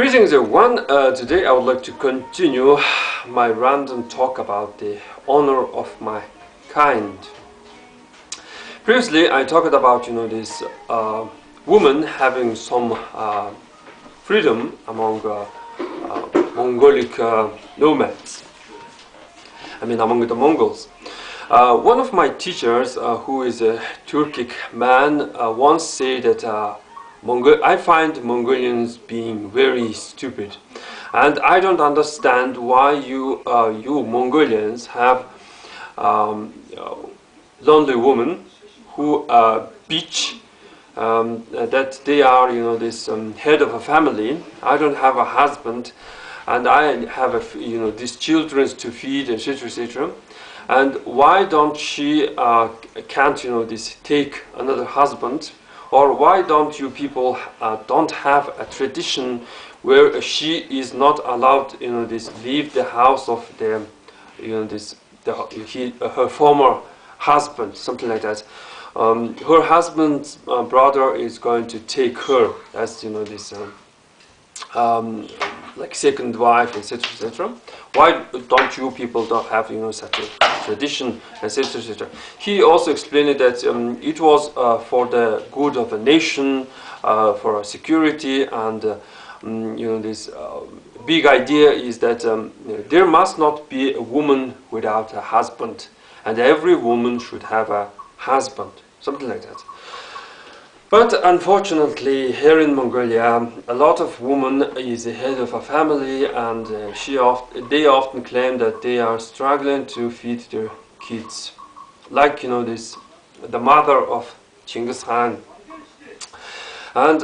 Greetings everyone. Today I would like to continue my random talk about the honor of my kind. Previously I talked about this woman having some freedom among Mongolic nomads. Among the Mongols. One of my teachers, who is a Turkic man, once said that I find Mongolians being very stupid, and I don't understand why you Mongolians have lonely women who bitch that they are this head of a family. I don't have a husband, and I have these children to feed, etc., etc. And why don't she can't this take another husband? Or why don't you people don't have a tradition where she is not allowed this leave the house of the her former husband, something like that. Her husband's brother is going to take her as this like second wife, etc., etc. Why don't you people don't have such a tradition, etc., etc. He also explained that it was for the good of a nation, for security, and this big idea is that there must not be a woman without a husband, and every woman should have a husband, something like that. But unfortunately, here in Mongolia, a lot of women is the head of a family, and they often claim that they are struggling to feed their kids, like the mother of Genghis Khan, and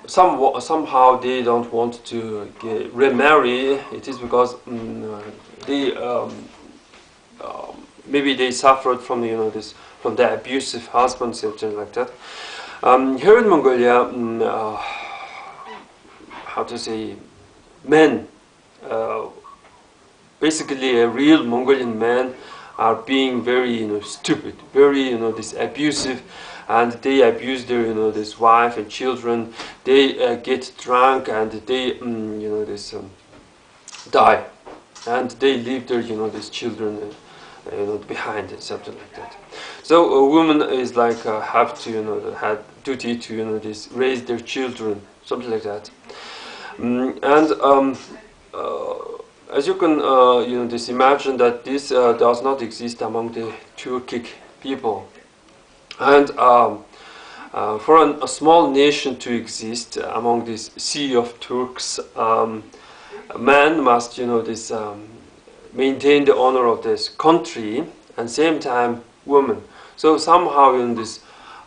somehow they don't want to remarry. It is because they maybe they suffered from from the abusive husband, something like that. Here in Mongolia, how to say, men, basically a real Mongolian man, are being very stupid, very this abusive, and they abuse their this wife and children. They get drunk and they this die, and they leave their these children behind, something like that. So a woman is like have to have duty to this raise their children, something like that. As you can this imagine that this does not exist among the Turkic people, and for a small nation to exist among this sea of Turks, a man must this maintain the honor of this country, and same time women. So somehow this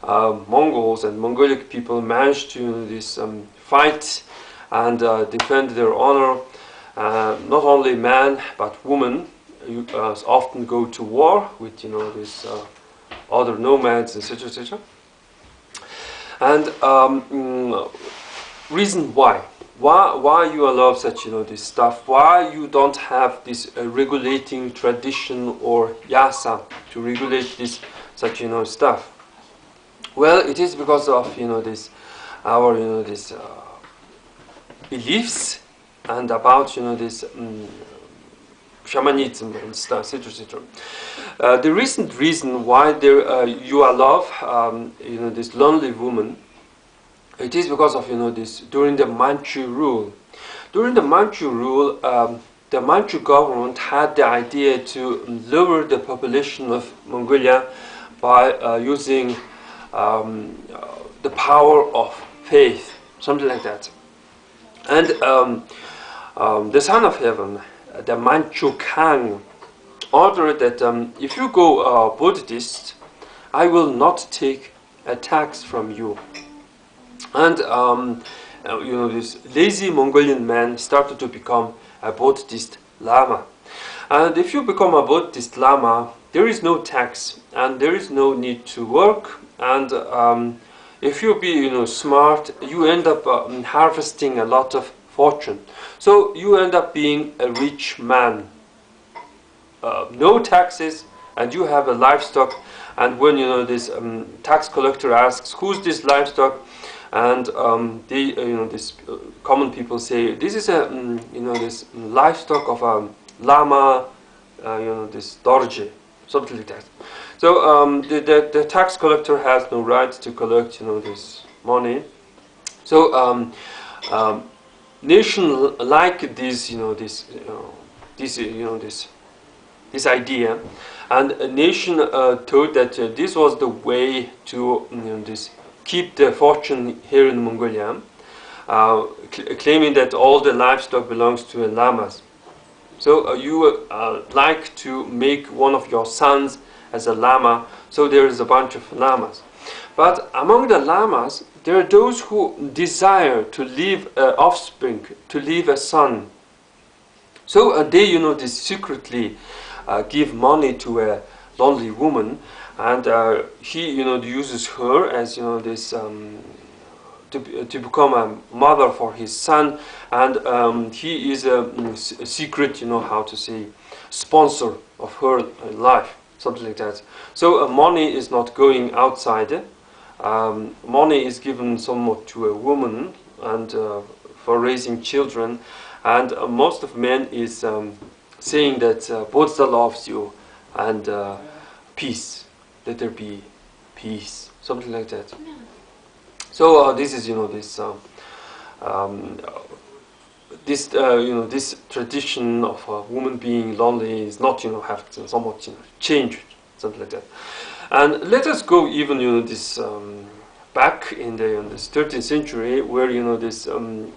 Mongols and Mongolic people managed to this fight and defend their honor. Not only man but women often go to war with this other nomads, etc., etc. And reason why you allow such this stuff? Why you don't have this regulating tradition or yasa to regulate this such stuff? Well, it is because of this our this beliefs, and about this shamanism and stuff, etc., etc. The recent reason why there you allow this lonely woman, it is because of this during the Manchu rule. During the Manchu rule, the Manchu government had the idea to lower the population of Mongolia by using the power of faith, something like that. And the Son of Heaven, the Manchu Khaan, ordered that if you go Buddhist, I will not take a tax from you. And this lazy Mongolian man started to become a Buddhist Lama. And if you become a Buddhist Lama, there is no tax and there is no need to work. And if you be smart, you end up harvesting a lot of fortune. So you end up being a rich man. No taxes, and you have a livestock. And when this tax collector asks, "Who's this livestock?" and they this common people say this is a this livestock of a lama, this dorje, something like that. So the tax collector has no right to collect this money. So nation like this this idea, and a nation thought that this was the way to this keep the fortune here in Mongolia, claiming that all the livestock belongs to lamas. So you like to make one of your sons as a lama, so there is a bunch of lamas. But among the lamas, there are those who desire to leave offspring, to leave a son. So they, they secretly give money to a lonely woman, and he, uses her as, this to become a mother for his son, and he is a secret, how to say, sponsor of her life, something like that. So money is not going outside. Money is given somewhat to a woman and for raising children, and most of men is saying that Buddha loves you and peace, let there be peace, something like that. So this is this tradition of a woman being lonely is not have somewhat changed, something like that. And let us go even this back in the 13th century, where this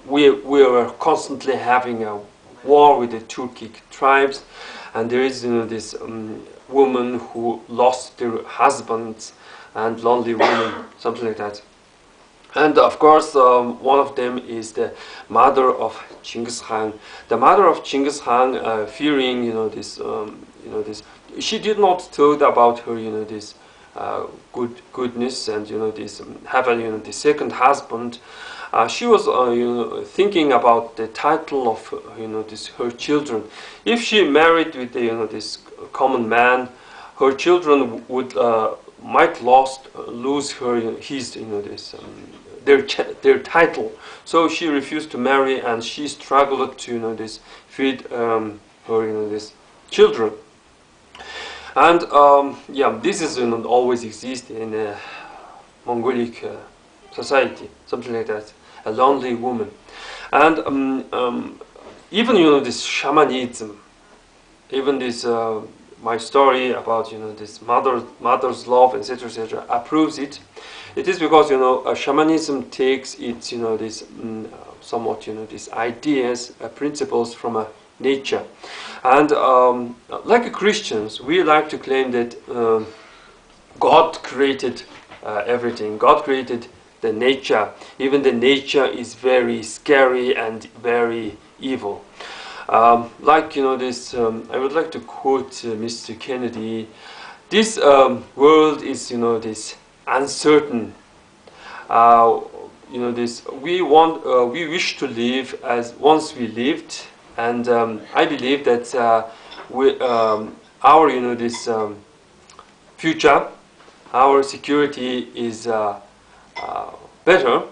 we were constantly having a war with the Turkic tribes, and there is this woman who lost their husbands, and lonely woman, something like that. And of course, one of them is the mother of Genghis Khan. The mother of Genghis Khan, fearing this she did not thought about her this goodness and this having the second husband. She was thinking about the title of this her children. If she married with this common man, her children would might lose her his this their title. So she refused to marry, and she struggled to this feed her this children. And yeah, this is always exist in a Mongolic society, something like that. A lonely woman, and even this shamanism, even this my story about this mother's love, etc., etc., approves it. It is because shamanism takes its this somewhat these ideas, principles from nature, and like Christians, we like to claim that God created everything. God created the nature. Even the nature is very scary and very evil. Like this, I would like to quote Mr. Kennedy. This world is this uncertain. This we wish to live as once we lived, and I believe that our this future, our security is better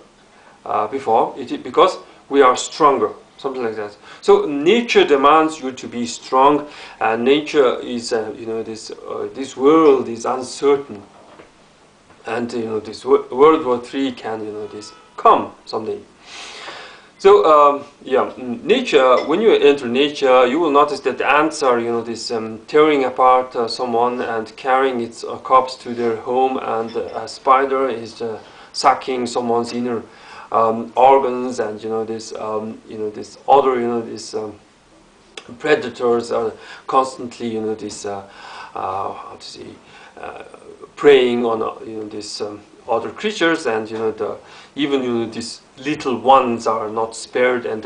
before it, because we are stronger, something like that. So nature demands you to be strong, and nature is this world is uncertain, and this World War III can this come someday. So yeah, nature. When you enter nature, you will notice that the ants are this tearing apart someone and carrying its corpse to their home, and a spider is sucking someone's inner organs, and this this other this predators are constantly this how to say preying on this other creatures, and even these little ones are not spared, and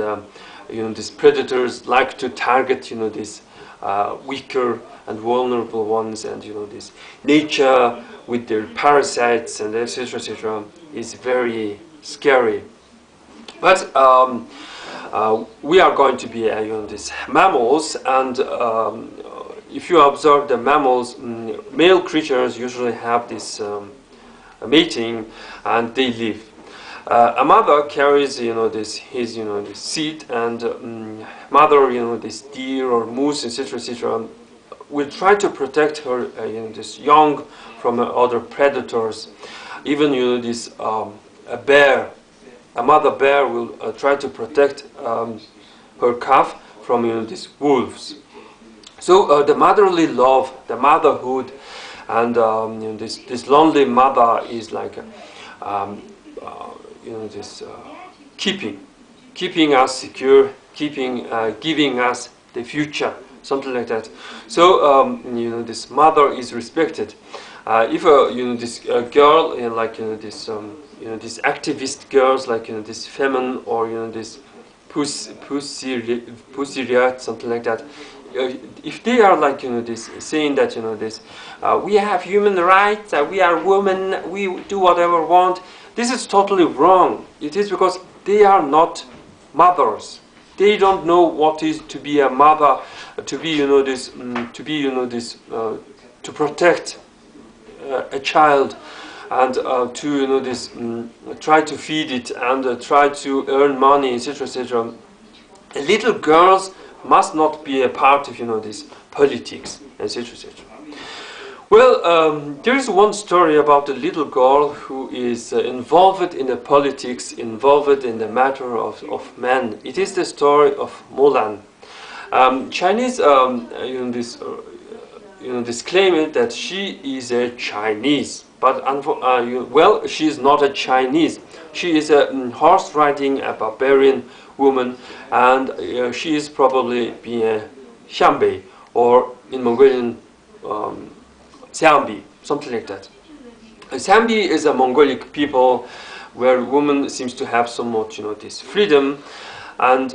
these predators like to target these weaker and vulnerable ones, and this nature with their parasites and etc., etc., is very scary. But we are going to be these mammals, and if you observe the mammals, male creatures usually have this mating, and they live. A mother carries, this this seed, and mother, this deer or moose, etc., etc., will try to protect her, this young from other predators. Even, this a bear, a mother bear will try to protect her calf from, these wolves. So the motherly love, the motherhood, and this lonely mother is like, this keeping us secure, giving us the future, something like that. So this mother is respected. If this girl, like this these activist girls, like this feminine, or this pussy riot, something like that. If they are like this saying that this we have human rights, we are women, we do whatever we want, this is totally wrong. It is because they are not mothers. They don't know what is to be a mother, to be this to protect a child, and to this try to feed it, and try to earn money, etc., etc. Little girls must not be a part of this politics, etc., etc. Well, there is one story about a little girl who is involved in the politics, involved in the matter of men. It is the story of MOlan. Chinese, this claim that she is a Chinese, but well, she is not a Chinese. She is a horse riding, a barbarian woman, and she is probably being a Syambi, or in Mongolian, Syambi, something like that. Syambi is a Mongolian people where woman seems to have somewhat, this freedom, and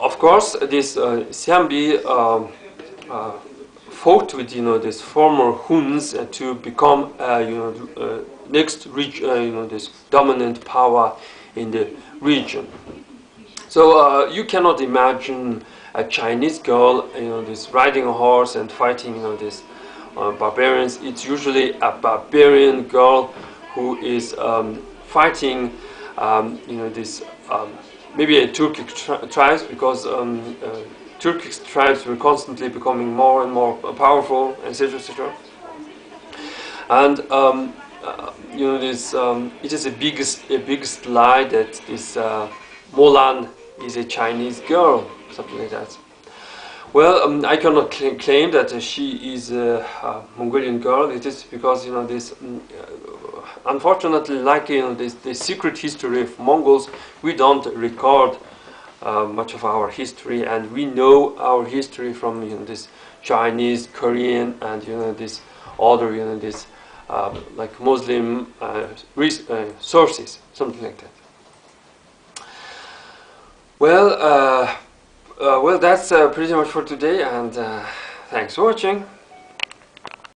of course, this Syambi fought with this former Huns to become next this dominant power in the region. So you cannot imagine a Chinese girl, this riding a horse and fighting, this barbarians. It's usually a barbarian girl who is fighting, this maybe a Turkic tribes, because Turkic tribes were constantly becoming more and more powerful, etc., etc. And this it is a biggest lie that this MOlan is a Chinese girl, something like that. Well, I cannot claim that she is a Mongolian girl. It is because this. Unfortunately, like the secret history of Mongols, we don't record much of our history, and we know our history from this Chinese, Korean, and this other this like Muslim sources, something like that. Well, well, that's pretty much for today, and thanks for watching.